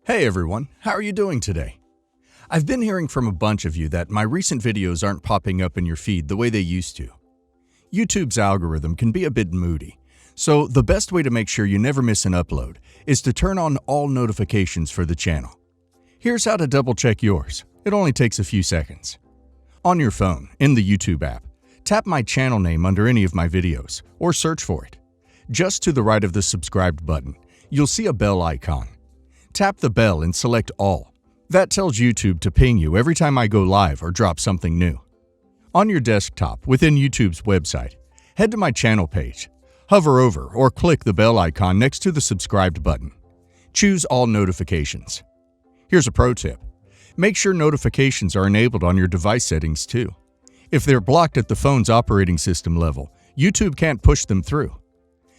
Hey everyone, how are you doing today? I've been hearing from a bunch of you that my recent videos aren't popping up in your feed the way they used to. YouTube's algorithm can be a bit moody, so the best way to make sure you never miss an upload is to turn on all notifications for the channel. Here's how to double check yours. It only takes a few seconds. On your phone, in the YouTube app, tap my channel name under any of my videos, or search for it. Just to the right of the subscribed button, you'll see a bell icon. Tap the bell and select All. That tells YouTube to ping you every time I go live or drop something new. On your desktop, within YouTube's website, head to my channel page. Hover over or click the bell icon next to the subscribed button. Choose All Notifications. Here's a pro tip. Make sure notifications are enabled on your device settings too. If they're blocked at the phone's operating system level, YouTube can't push them through.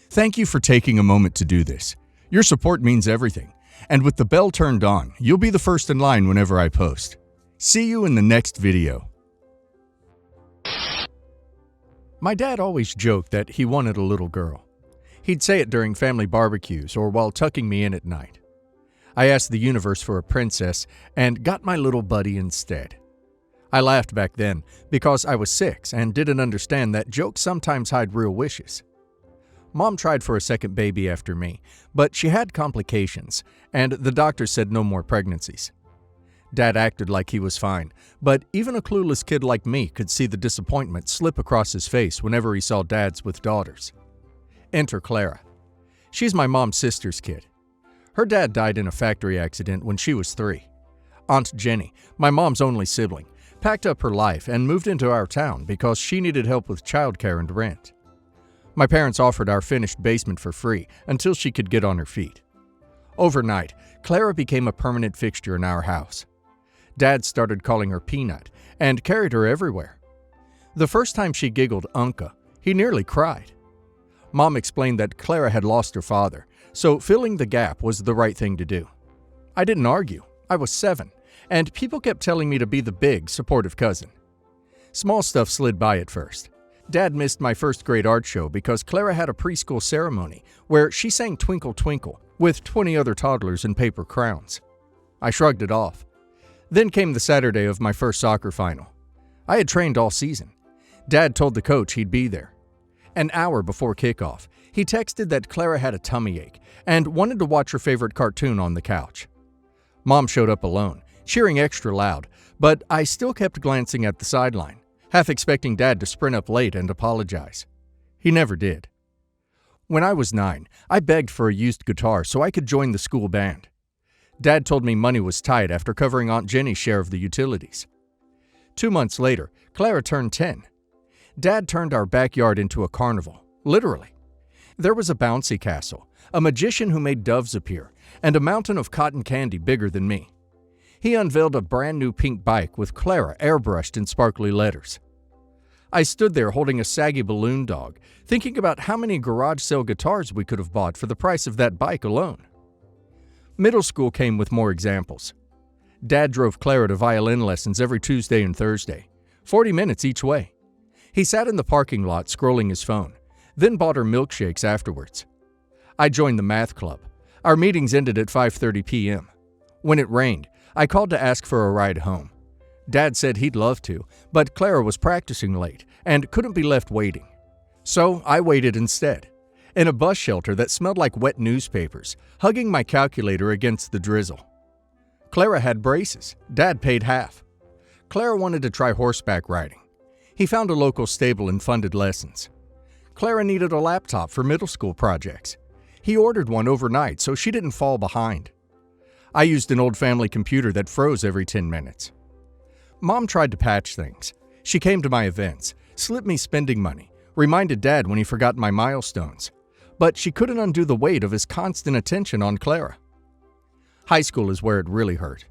Thank you for taking a moment to do this. Your support means everything. And with the bell turned on, you'll be the first in line whenever I post. See you in the next video. My dad always joked that he wanted a little girl. He'd say it during family barbecues or while tucking me in at night. I asked the universe for a princess and got my little buddy instead. I laughed back then because I was 6 and didn't understand that jokes sometimes hide real wishes. Mom tried for a second baby after me, but she had complications, and the doctor said no more pregnancies. Dad acted like he was fine, but even a clueless kid like me could see the disappointment slip across his face whenever he saw dads with daughters. Enter Clara. She's my mom's sister's kid. Her dad died in a factory accident when she was 3. Aunt Jenny, my mom's only sibling, packed up her life and moved into our town because she needed help with childcare and rent. My parents offered our finished basement for free until she could get on her feet. Overnight, Clara became a permanent fixture in our house. Dad started calling her Peanut and carried her everywhere. The first time she giggled Unca, he nearly cried. Mom explained that Clara had lost her father, so filling the gap was the right thing to do. I didn't argue. I was 7, and people kept telling me to be the big, supportive cousin. Small stuff slid by at first. Dad missed my first grade art show because Clara had a preschool ceremony where she sang Twinkle Twinkle with 20 other toddlers in paper crowns. I shrugged it off. Then came the Saturday of my first soccer final. I had trained all season. Dad told the coach he'd be there. An hour before kickoff, he texted that Clara had a tummy ache and wanted to watch her favorite cartoon on the couch. Mom showed up alone, cheering extra loud, but I still kept glancing at the sideline, half expecting Dad to sprint up late and apologize. He never did. When I was 9, I begged for a used guitar so I could join the school band. Dad told me money was tight after covering Aunt Jenny's share of the utilities. 2 months later, Clara turned 10. Dad turned our backyard into a carnival, literally. There was a bouncy castle, a magician who made doves appear, and a mountain of cotton candy bigger than me. He unveiled a brand new pink bike with Clara airbrushed in sparkly letters. I stood there holding a saggy balloon dog, thinking about how many garage sale guitars we could have bought for the price of that bike alone. Middle school came with more examples. Dad drove Clara to violin lessons every Tuesday and Thursday, 40 minutes each way. He sat in the parking lot scrolling his phone, then bought her milkshakes afterwards. I joined the math club. Our meetings ended at 5:30 p.m. When it rained, I called to ask for a ride home. Dad said he'd love to, but Clara was practicing late and couldn't be left waiting. So I waited instead, in a bus shelter that smelled like wet newspapers, hugging my calculator against the drizzle. Clara had braces. Dad paid half. Clara wanted to try horseback riding. He found a local stable and funded lessons. Clara needed a laptop for middle school projects. He ordered one overnight so she didn't fall behind. I used an old family computer that froze every 10 minutes. Mom tried to patch things. She came to my events, slipped me spending money, reminded Dad when he forgot my milestones. But she couldn't undo the weight of his constant attention on Clara. High school is where it really hurt.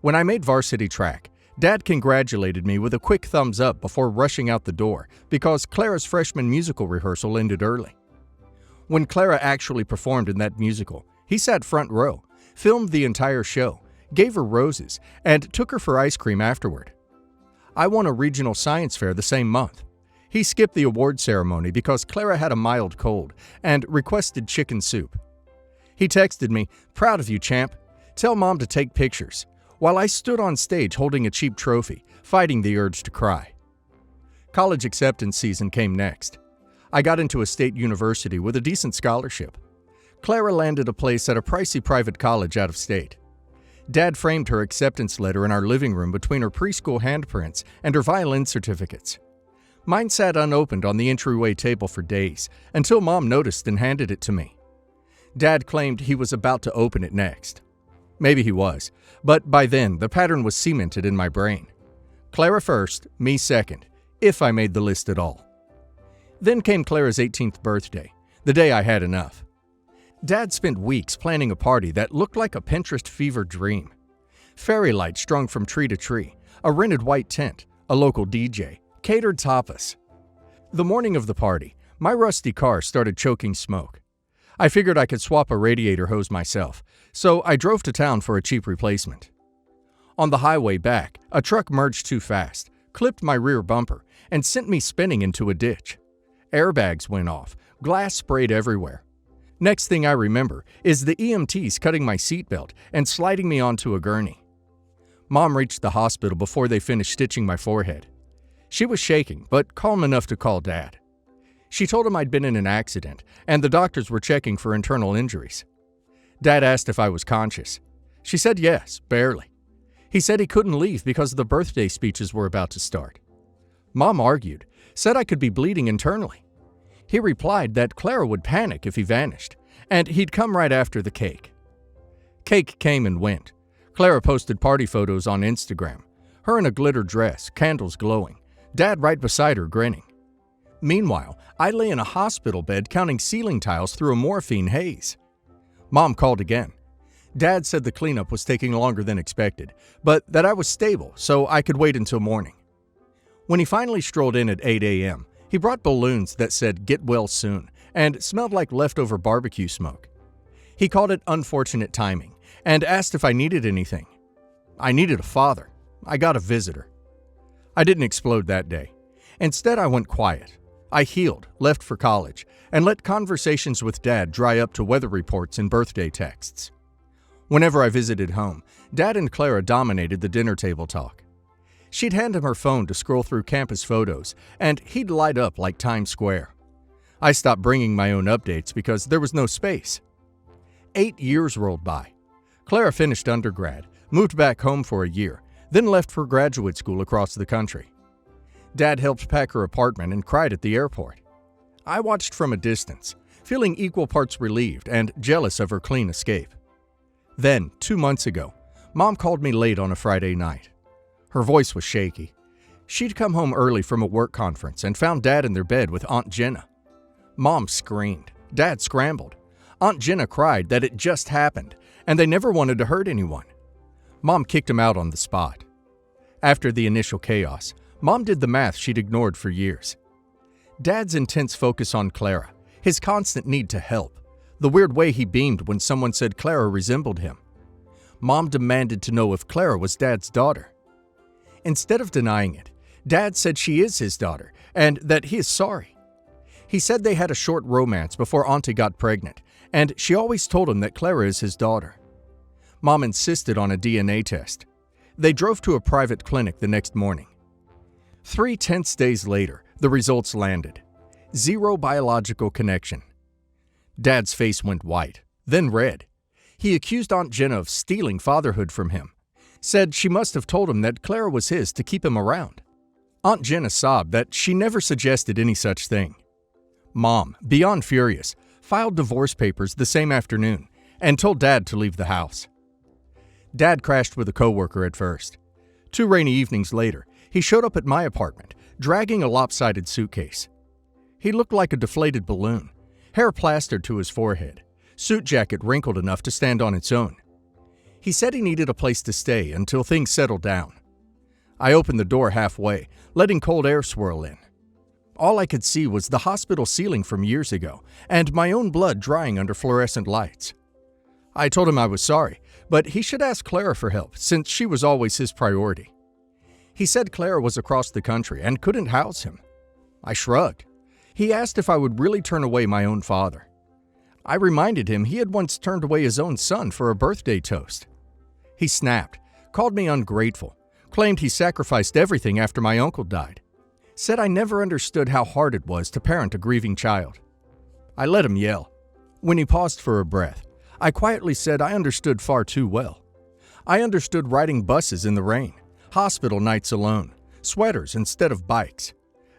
When I made varsity track, Dad congratulated me with a quick thumbs up before rushing out the door because Clara's freshman musical rehearsal ended early. When Clara actually performed in that musical, he sat front row, filmed the entire show, gave her roses, and took her for ice cream afterward. I won a regional science fair the same month. He skipped the award ceremony because Clara had a mild cold and requested chicken soup. He texted me, "Proud of you, champ. Tell Mom to take pictures, while I stood on stage holding a cheap trophy, fighting the urge to cry. College acceptance season came next. I got into a state university with a decent scholarship. Clara landed a place at a pricey private college out of state. Dad framed her acceptance letter in our living room between her preschool handprints and her violin certificates. Mine sat unopened on the entryway table for days, until Mom noticed and handed it to me. Dad claimed he was about to open it next. Maybe he was, but by then the pattern was cemented in my brain. Clara first, me second, if I made the list at all. Then came Clara's 18th birthday, the day I had enough. Dad spent weeks planning a party that looked like a Pinterest fever dream. Fairy lights strung from tree to tree, a rented white tent, a local DJ, catered tapas. The morning of the party, my rusty car started choking smoke. I figured I could swap a radiator hose myself, so I drove to town for a cheap replacement. On the highway back, a truck merged too fast, clipped my rear bumper, and sent me spinning into a ditch. Airbags went off, glass sprayed everywhere. Next thing I remember is the EMTs cutting my seatbelt and sliding me onto a gurney. Mom reached the hospital before they finished stitching my forehead. She was shaking, but calm enough to call Dad. She told him I'd been in an accident, and the doctors were checking for internal injuries. Dad asked if I was conscious. She said yes, barely. He said he couldn't leave because the birthday speeches were about to start. Mom argued, said I could be bleeding internally. He replied that Clara would panic if he vanished, and he'd come right after the cake. Cake came and went. Clara posted party photos on Instagram, her in a glitter dress, candles glowing, Dad right beside her grinning. Meanwhile, I lay in a hospital bed counting ceiling tiles through a morphine haze. Mom called again. Dad said the cleanup was taking longer than expected, but that I was stable, so I could wait until morning. When he finally strolled in at 8 a.m., he brought balloons that said "Get well soon" and smelled like leftover barbecue smoke. He called it unfortunate timing and asked if I needed anything. I needed a father. I got a visitor. I didn't explode that day. Instead, I went quiet. I healed, left for college, and let conversations with Dad dry up to weather reports and birthday texts. Whenever I visited home, Dad and Clara dominated the dinner table talk. She'd hand him her phone to scroll through campus photos, and he'd light up like Times Square. I stopped bringing my own updates because there was no space. 8 years rolled by. Clara finished undergrad, moved back home for a year, then left for graduate school across the country. Dad helped pack her apartment and cried at the airport. I watched from a distance, feeling equal parts relieved and jealous of her clean escape. Then, 2 months ago, Mom called me late on a Friday night. Her voice was shaky. She'd come home early from a work conference and found Dad in their bed with Aunt Jenna. Mom screamed. Dad scrambled. Aunt Jenna cried that it just happened, and they never wanted to hurt anyone. Mom kicked him out on the spot. After the initial chaos, Mom did the math she'd ignored for years. Dad's intense focus on Clara, his constant need to help, the weird way he beamed when someone said Clara resembled him. Mom demanded to know if Clara was Dad's daughter. Instead of denying it, Dad said she is his daughter and that he is sorry. He said they had a short romance before Auntie got pregnant, and she always told him that Clara is his daughter. Mom insisted on a DNA test. They drove to a private clinic the next morning. 3 tense days later, the results landed. 0 biological connection. Dad's face went white, then red. He accused Aunt Jenna of stealing fatherhood from him. Said she must have told him that Clara was his to keep him around. Aunt Jenna sobbed that she never suggested any such thing. Mom, beyond furious, filed divorce papers the same afternoon and told Dad to leave the house. Dad crashed with a coworker at first. 2 rainy evenings later, he showed up at my apartment, dragging a lopsided suitcase. He looked like a deflated balloon, hair plastered to his forehead, suit jacket wrinkled enough to stand on its own. He said he needed a place to stay until things settled down. I opened the door halfway, letting cold air swirl in. All I could see was the hospital ceiling from years ago, and my own blood drying under fluorescent lights. I told him I was sorry, but he should ask Clara for help, since she was always his priority. He said Clara was across the country and couldn't house him. I shrugged. He asked if I would really turn away my own father. I reminded him he had once turned away his own son for a birthday toast. He snapped, called me ungrateful, claimed he sacrificed everything after my uncle died, said I never understood how hard it was to parent a grieving child. I let him yell. When he paused for a breath, I quietly said I understood far too well. I understood riding buses in the rain, hospital nights alone, sweaters instead of bikes.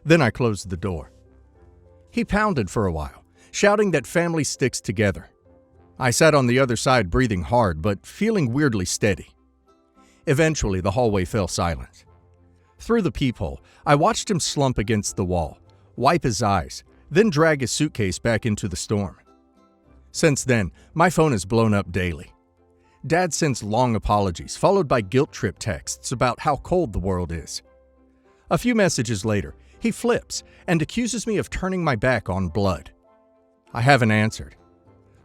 Then I closed the door. He pounded for a while, shouting that family sticks together. I sat on the other side breathing hard but feeling weirdly steady. Eventually, the hallway fell silent. Through the peephole, I watched him slump against the wall, wipe his eyes, then drag his suitcase back into the storm. Since then, my phone has blown up daily. Dad sends long apologies, followed by guilt trip texts about how cold the world is. A few messages later, he flips and accuses me of turning my back on blood. I haven't answered.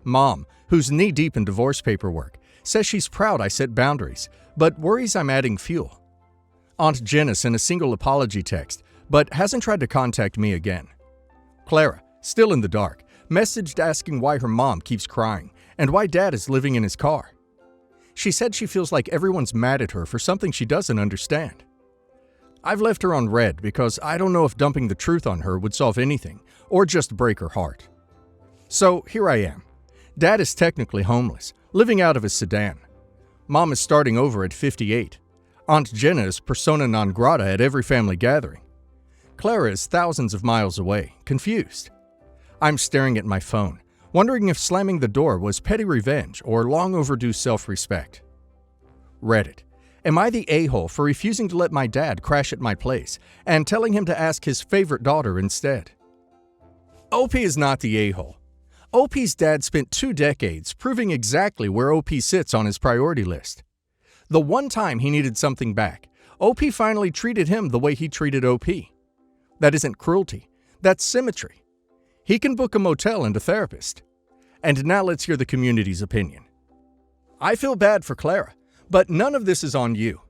Mom, who's knee-deep in divorce paperwork, says she's proud I set boundaries, but worries I'm adding fuel. Aunt Jenna sent a single apology text, but hasn't tried to contact me again. Clara, still in the dark, messaged asking why her mom keeps crying and why Dad is living in his car. She said she feels like everyone's mad at her for something she doesn't understand. I've left her on red because I don't know if dumping the truth on her would solve anything or just break her heart. So here I am. Dad is technically homeless, living out of his sedan. Mom is starting over at 58. Aunt Jenna is persona non grata at every family gathering. Clara is thousands of miles away, confused. I'm staring at my phone, wondering if slamming the door was petty revenge or long overdue self-respect. Reddit. Am I the a-hole for refusing to let my dad crash at my place and telling him to ask his favorite daughter instead? OP is not the a-hole. OP's dad spent 2 decades proving exactly where OP sits on his priority list. The one time he needed something back, OP finally treated him the way he treated OP. That isn't cruelty, that's symmetry. He can book a motel and a therapist. And now let's hear the community's opinion. I feel bad for Clara, but none of this is on you.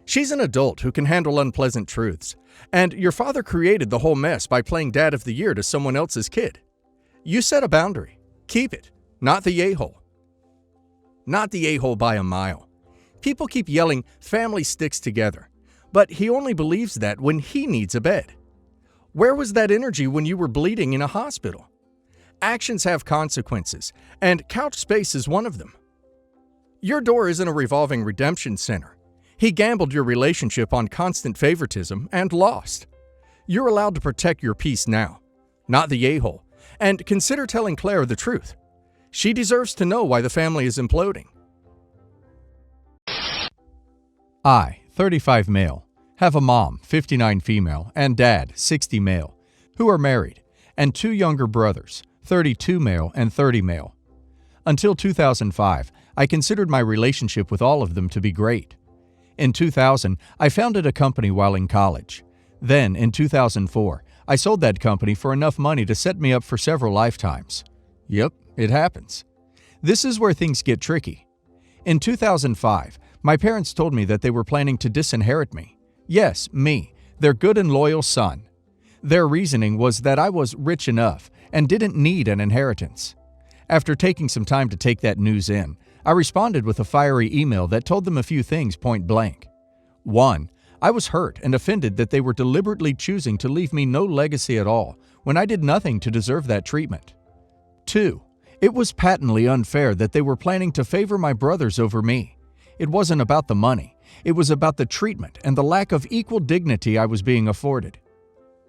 She's an adult who can handle unpleasant truths, and your father created the whole mess by playing Dad of the Year to someone else's kid. You set a boundary. Keep it, not the a-hole. Not the a-hole by a mile. People keep yelling, family sticks together, but he only believes that when he needs a bed. Where was that energy when you were bleeding in a hospital? Actions have consequences, and couch space is one of them. Your door isn't a revolving redemption center. He gambled your relationship on constant favoritism and lost. You're allowed to protect your peace now, not the a-hole, and consider telling Claire the truth. She deserves to know why the family is imploding. I, 35 male, have a mom, 59 female, and dad, 60 male, who are married, and 2 younger brothers, 32 male and 30 male. Until 2005, I considered my relationship with all of them to be great. In 2000, I founded a company while in college. Then, in 2004, I sold that company for enough money to set me up for several lifetimes. Yep, it happens. This is where things get tricky. In 2005, my parents told me that they were planning to disinherit me. Yes, me, their good and loyal son. Their reasoning was that I was rich enough and didn't need an inheritance. After taking some time to take that news in, I responded with a fiery email that told them a few things point blank. 1. I was hurt and offended that they were deliberately choosing to leave me no legacy at all when I did nothing to deserve that treatment. 2. It was patently unfair that they were planning to favor my brothers over me. It wasn't about the money. It was about the treatment and the lack of equal dignity I was being afforded.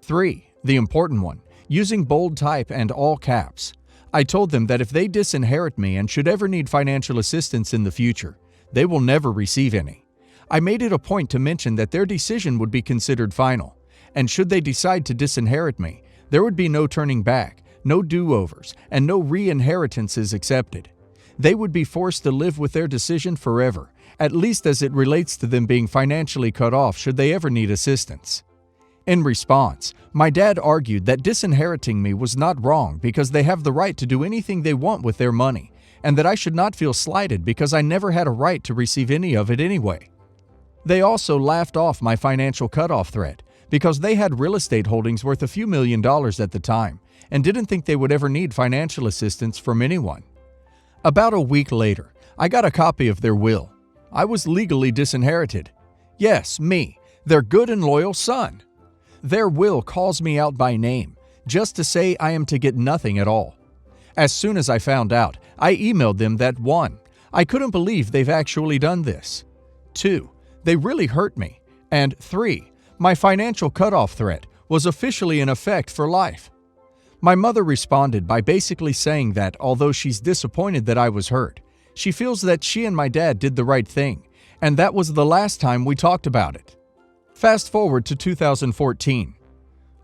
3. The important one, using bold type and all caps. I told them that if they disinherit me and should ever need financial assistance in the future, they will never receive any. I made it a point to mention that their decision would be considered final, and should they decide to disinherit me, there would be no turning back, no do-overs, and no re-inheritances accepted. They would be forced to live with their decision forever, at least as it relates to them being financially cut off should they ever need assistance. In response, my dad argued that disinheriting me was not wrong because they have the right to do anything they want with their money, and that I should not feel slighted because I never had a right to receive any of it anyway. They also laughed off my financial cutoff threat because they had real estate holdings worth a few $1,000,000 at the time and didn't think they would ever need financial assistance from anyone. About a week later, I got a copy of their will. I was legally disinherited. Yes, me, their good and loyal son. Their will calls me out by name, just to say I am to get nothing at all. As soon as I found out, I emailed them that 1. I couldn't believe they've actually done this. 2. They really hurt me. And 3. My financial cutoff threat was officially in effect for life. My mother responded by basically saying that although she's disappointed that I was hurt, she feels that she and my dad did the right thing, and that was the last time we talked about it. Fast forward to 2014.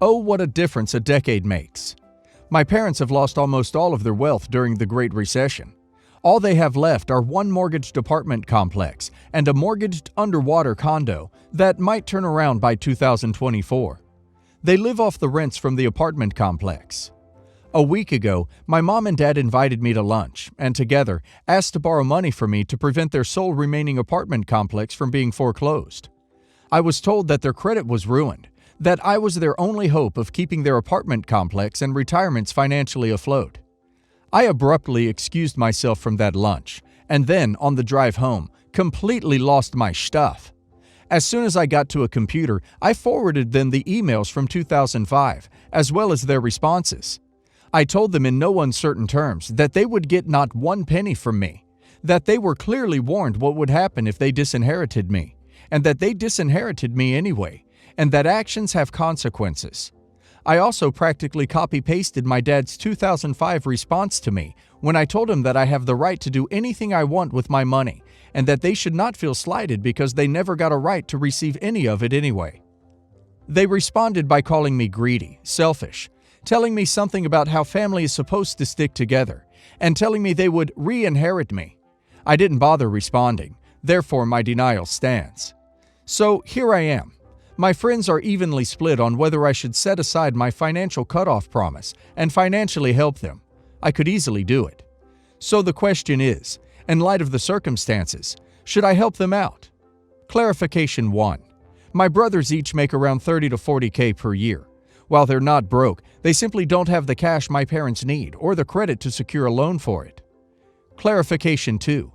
Oh, what a difference a decade makes. My parents have lost almost all of their wealth during the Great Recession. All they have left are one mortgaged apartment complex and a mortgaged underwater condo that might turn around by 2024. They live off the rents from the apartment complex. A week ago, my mom and dad invited me to lunch and together asked to borrow money from me to prevent their sole remaining apartment complex from being foreclosed. I was told that their credit was ruined, that I was their only hope of keeping their apartment complex and retirements financially afloat. I abruptly excused myself from that lunch, and then, on the drive home, completely lost my stuff. As soon as I got to a computer, I forwarded them the emails from 2005, as well as their responses. I told them in no uncertain terms that they would get not 1 penny from me, that they were clearly warned what would happen if they disinherited me, and that they disinherited me anyway, and that actions have consequences. I also practically copy-pasted my dad's 2005 response to me when I told him that I have the right to do anything I want with my money and that they should not feel slighted because they never got a right to receive any of it anyway. They responded by calling me greedy, selfish, telling me something about how family is supposed to stick together, and telling me they would re-inherit me. I didn't bother responding, therefore my denial stands. So here I am. My friends are evenly split on whether I should set aside my financial cutoff promise and financially help them. I could easily do it. So the question is, in light of the circumstances, should I help them out? Clarification 1. My brothers each make around $30 to $40K per year. While they're not broke, they simply don't have the cash my parents need or the credit to secure a loan for it. Clarification 2.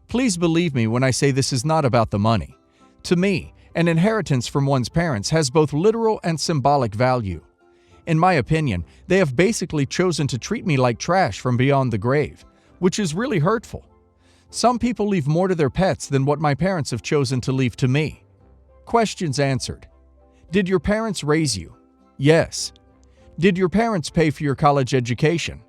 Please believe me when I say this is not about the money. To me, an inheritance from one's parents has both literal and symbolic value. In my opinion, they have basically chosen to treat me like trash from beyond the grave, which is really hurtful. Some people leave more to their pets than what my parents have chosen to leave to me. Questions answered. Did your parents raise you? Yes. Did your parents pay for your college education?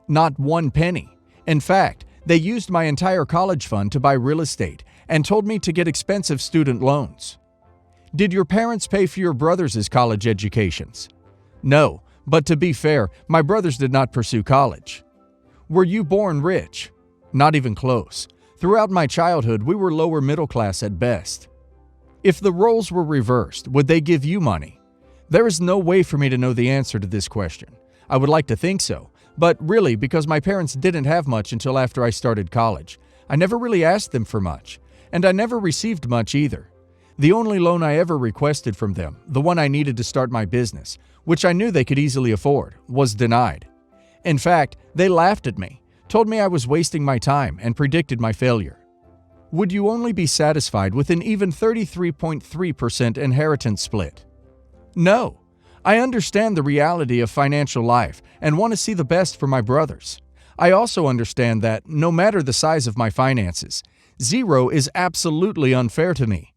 Not 1 penny. In fact, they used my entire college fund to buy real estate and told me to get expensive student loans. Did your parents pay for your brothers' college educations? No, but to be fair, my brothers did not pursue college. Were you born rich? Not even close. Throughout my childhood, we were lower middle class at best. If the roles were reversed, would they give you money? There is no way for me to know the answer to this question. I would like to think so, but really, because my parents didn't have much until after I started college, I never really asked them for much, and I never received much either. The only loan I ever requested from them, the one I needed to start my business, which I knew they could easily afford, was denied. In fact, they laughed at me, told me I was wasting my time, and predicted my failure. Would you only be satisfied with an even 33.3% inheritance split? No. I understand the reality of financial life and want to see the best for my brothers. I also understand that, no matter the size of my finances, 0 is absolutely unfair to me.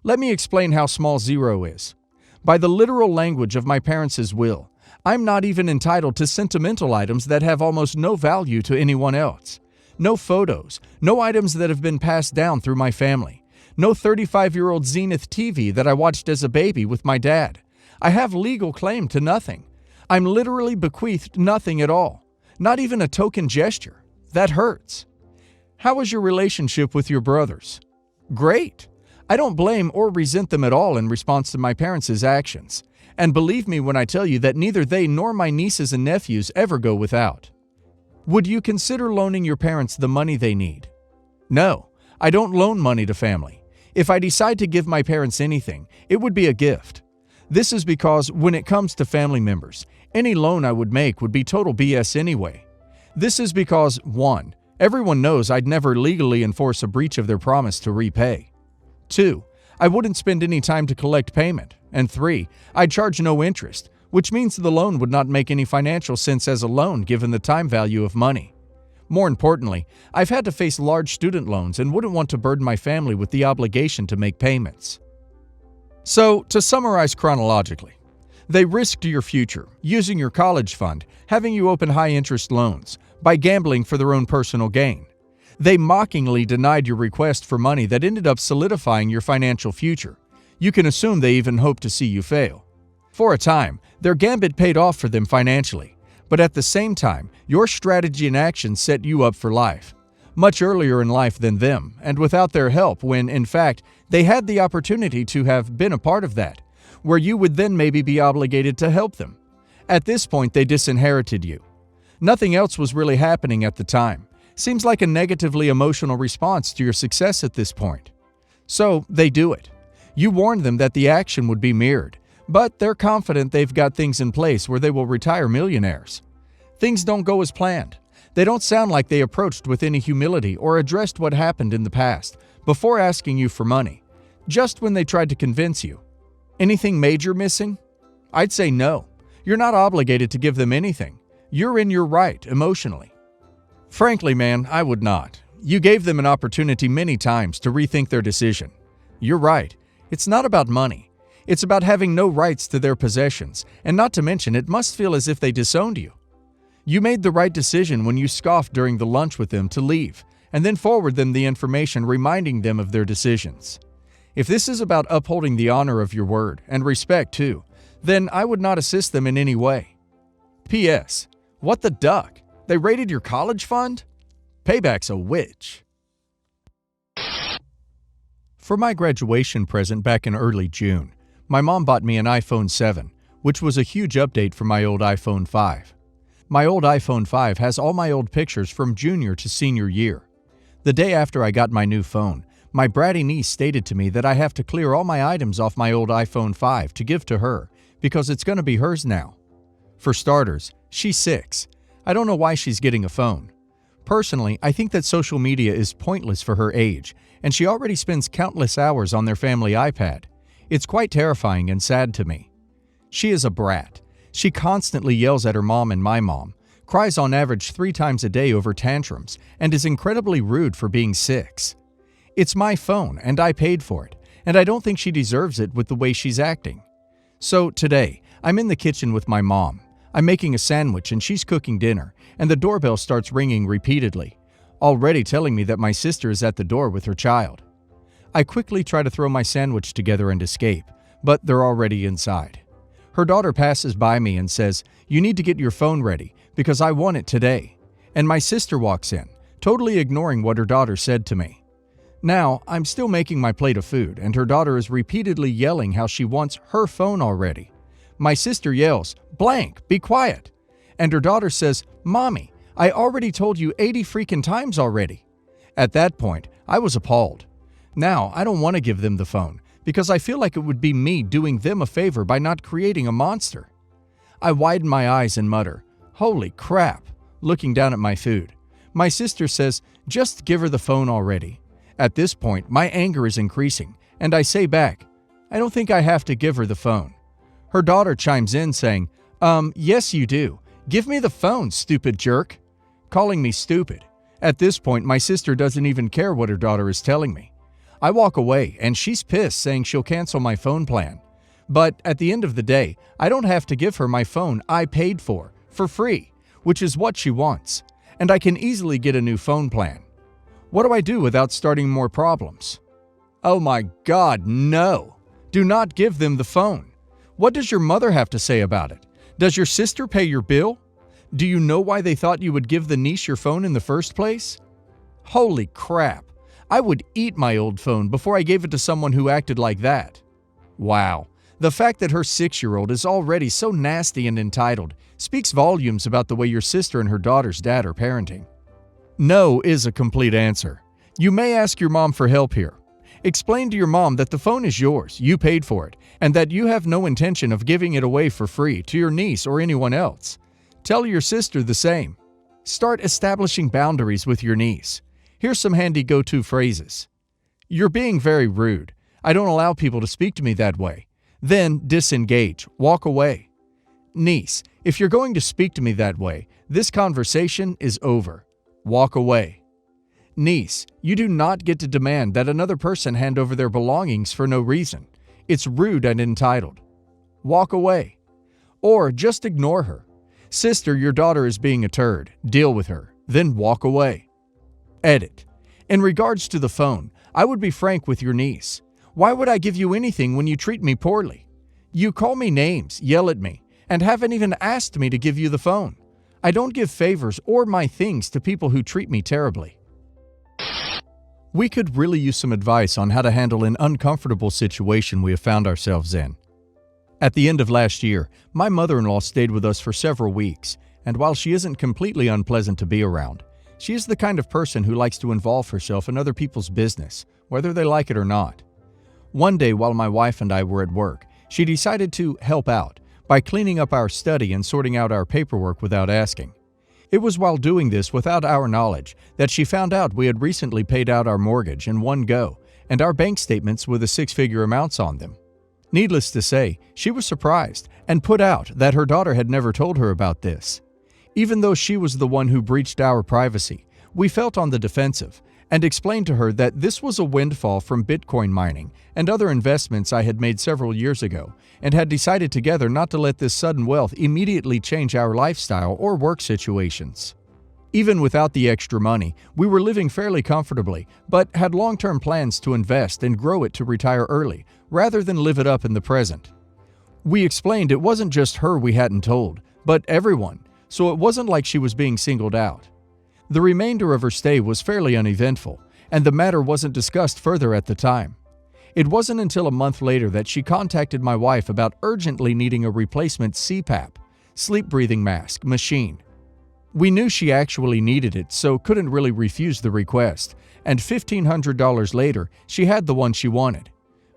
Let me explain how small 0 is. By the literal language of my parents' will, I'm not even entitled to sentimental items that have almost no value to anyone else. No photos, no items that have been passed down through my family, no 35-year-old Zenith TV that I watched as a baby with my dad. I have legal claim to nothing. I'm literally bequeathed nothing at all, not even a token gesture. That hurts. How is your relationship with your brothers? Great. I don't blame or resent them at all in response to my parents' actions. And believe me when I tell you that neither they nor my nieces and nephews ever go without. Would you consider loaning your parents the money they need? No, I don't loan money to family. If I decide to give my parents anything, it would be a gift. This is because when it comes to family members, any loan I would make would be total BS anyway. This is because 1. Everyone knows I'd never legally enforce a breach of their promise to repay. 2. I wouldn't spend any time to collect payment. And 3. I'd charge no interest, which means the loan would not make any financial sense as a loan given the time value of money. More importantly, I've had to face large student loans and wouldn't want to burden my family with the obligation to make payments. So, to summarize chronologically, they risked your future, using your college fund, having you open high-interest loans, by gambling for their own personal gain. They mockingly denied your request for money that ended up solidifying your financial future. You can assume they even hoped to see you fail. For a time, their gambit paid off for them financially, but at the same time, your strategy and action set you up for life. Much earlier in life than them, and without their help when, in fact, they had the opportunity to have been a part of that, where you would then maybe be obligated to help them. At this point, they disinherited you. Nothing else was really happening at the time. Seems like a negatively emotional response to your success at this point. So, they do it. You warned them that the action would be mirrored, but they're confident they've got things in place where they will retire millionaires. Things don't go as planned. They don't sound like they approached with any humility or addressed what happened in the past before asking you for money, just when they tried to convince you. Anything major missing? I'd say no. You're not obligated to give them anything. You're in your right emotionally. Frankly, man, I would not. You gave them an opportunity many times to rethink their decision. You're right. It's not about money. It's about having no rights to their possessions, and not to mention it must feel as if they disowned you. You made the right decision when you scoffed during the lunch with them to leave, and then forward them the information reminding them of their decisions. If this is about upholding the honor of your word, and respect too, then I would not assist them in any way. P.S. What the duck? They raided your college fund? Payback's a witch. For my graduation present back in early June, my mom bought me an iPhone 7, which was a huge update from my old iPhone 5. My old iPhone 5 has all my old pictures from junior to senior year. The day after I got my new phone, my bratty niece stated to me that I have to clear all my items off my old iPhone 5 to give to her because it's going to be hers now. For starters, she's 6. I don't know why she's getting a phone. Personally, I think that social media is pointless for her age, and she already spends countless hours on their family iPad. It's quite terrifying and sad to me. She is a brat. She constantly yells at her mom and my mom, cries on average 3 times a day over tantrums, and is incredibly rude for being 6. It's my phone, and I paid for it, and I don't think she deserves it with the way she's acting. So today, I'm in the kitchen with my mom. I'm making a sandwich and she's cooking dinner, and the doorbell starts ringing repeatedly, already telling me that my sister is at the door with her child. I quickly try to throw my sandwich together and escape, but they're already inside. Her daughter passes by me and says, "You need to get your phone ready, because I want it today." And my sister walks in, totally ignoring what her daughter said to me. Now, I'm still making my plate of food, and her daughter is repeatedly yelling how she wants her phone already. My sister yells, "Blank, be quiet." And her daughter says, "Mommy, I already told you 80 freaking times already." At that point, I was appalled. Now, I don't want to give them the phone, because I feel like it would be me doing them a favor by not creating a monster. I widen my eyes and mutter, "Holy crap," looking down at my food. My sister says, "Just give her the phone already." At this point, my anger is increasing, and I say back, "I don't think I have to give her the phone." Her daughter chimes in saying, Yes you do. Give me the phone, stupid jerk," calling me stupid. At this point, my sister doesn't even care what her daughter is telling me. I walk away, and she's pissed, saying she'll cancel my phone plan. But at the end of the day, I don't have to give her my phone I paid for free, which is what she wants, and I can easily get a new phone plan. What do I do without starting more problems? Oh my God, no! Do not give them the phone. What does your mother have to say about it? Does your sister pay your bill? Do you know why they thought you would give the niece your phone in the first place? Holy crap! I would eat my old phone before I gave it to someone who acted like that. Wow, the fact that her 6-year-old is already so nasty and entitled speaks volumes about the way your sister and her daughter's dad are parenting. No is a complete answer. You may ask your mom for help here. Explain to your mom that the phone is yours, you paid for it, and that you have no intention of giving it away for free to your niece or anyone else. Tell your sister the same. Start establishing boundaries with your niece. Here's some handy go-to phrases. You're being very rude. I don't allow people to speak to me that way. Then disengage. Walk away. Niece, if you're going to speak to me that way, this conversation is over. Walk away. Niece, you do not get to demand that another person hand over their belongings for no reason. It's rude and entitled. Walk away. Or just ignore her. Sister, your daughter is being a turd. Deal with her. Then walk away. Edit. In regards to the phone, I would be frank with your niece. Why would I give you anything when you treat me poorly? You call me names, yell at me, and haven't even asked me to give you the phone. I don't give favors or my things to people who treat me terribly. We could really use some advice on how to handle an uncomfortable situation we have found ourselves in. At the end of last year, my mother-in-law stayed with us for several weeks, and while she isn't completely unpleasant to be around, she is the kind of person who likes to involve herself in other people's business, whether they like it or not. One day while my wife and I were at work, she decided to help out by cleaning up our study and sorting out our paperwork without asking. It was while doing this without our knowledge that she found out we had recently paid out our mortgage in one go and our bank statements with the six-figure amounts on them. Needless to say, she was surprised and put out that her daughter had never told her about this. Even though she was the one who breached our privacy, we felt on the defensive and explained to her that this was a windfall from Bitcoin mining and other investments I had made several years ago, and had decided together not to let this sudden wealth immediately change our lifestyle or work situations. Even without the extra money, we were living fairly comfortably, but had long-term plans to invest and grow it to retire early, rather than live it up in the present. We explained it wasn't just her we hadn't told, but everyone, so it wasn't like she was being singled out. The remainder of her stay was fairly uneventful, and the matter wasn't discussed further at the time. It wasn't until a month later that she contacted my wife about urgently needing a replacement CPAP, sleep breathing mask, machine. We knew she actually needed it, so couldn't really refuse the request, and $1,500 later, she had the one she wanted.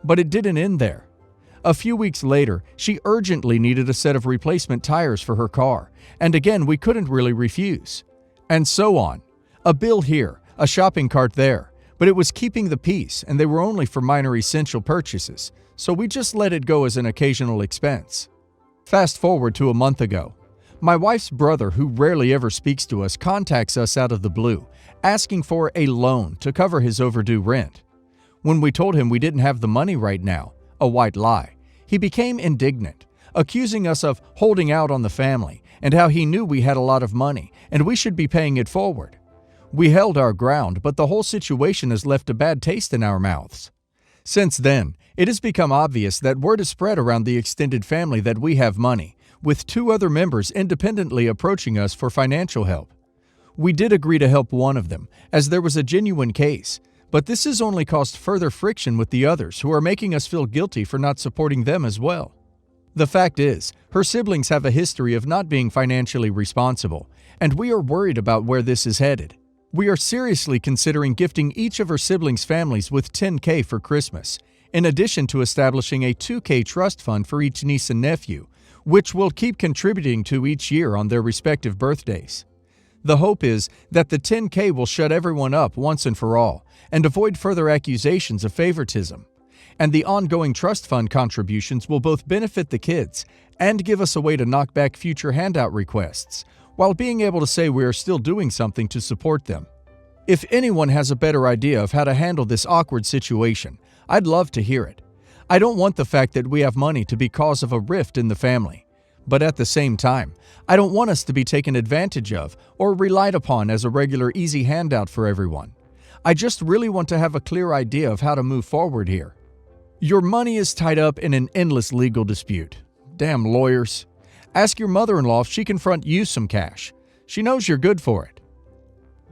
But it didn't end there. A few weeks later, she urgently needed a set of replacement tires for her car, and again we couldn't really refuse. And so on. A bill here, a shopping cart there, but it was keeping the peace and they were only for minor essential purchases, so we just let it go as an occasional expense. Fast forward to a month ago. My wife's brother, who rarely ever speaks to us, contacts us out of the blue, asking for a loan to cover his overdue rent. When we told him we didn't have the money right now, a white lie, he became indignant, accusing us of holding out on the family and how he knew we had a lot of money and we should be paying it forward. We held our ground, but the whole situation has left a bad taste in our mouths. Since then, it has become obvious that word has spread around the extended family that we have money, with two other members independently approaching us for financial help. We did agree to help one of them, as there was a genuine case, but this has only caused further friction with the others who are making us feel guilty for not supporting them as well. The fact is, her siblings have a history of not being financially responsible, and we are worried about where this is headed. We are seriously considering gifting each of her siblings' families with $10,000 for Christmas, in addition to establishing a $2,000 trust fund for each niece and nephew, which we'll keep contributing to each year on their respective birthdays. The hope is that the $10,000 will shut everyone up once and for all, and avoid further accusations of favoritism. And the ongoing trust fund contributions will both benefit the kids and give us a way to knock back future handout requests, while being able to say we are still doing something to support them. If anyone has a better idea of how to handle this awkward situation, I'd love to hear it. I don't want the fact that we have money to be cause of a rift in the family. But at the same time, I don't want us to be taken advantage of or relied upon as a regular easy handout for everyone. I just really want to have a clear idea of how to move forward here. Your money is tied up in an endless legal dispute. Damn lawyers. Ask your mother-in-law if she can front you some cash. She knows you're good for it.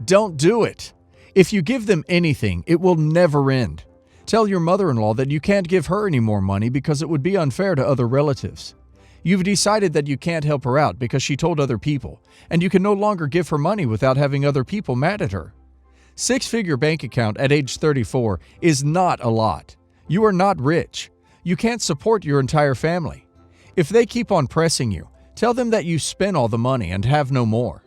Don't do it. If you give them anything, it will never end. Tell your mother-in-law that you can't give her any more money because it would be unfair to other relatives. You've decided that you can't help her out because she told other people, and you can no longer give her money without having other people mad at her. Six-figure bank account at age 34 is not a lot. You are not rich. You can't support your entire family. If they keep on pressing you, tell them that you spent all the money and have no more.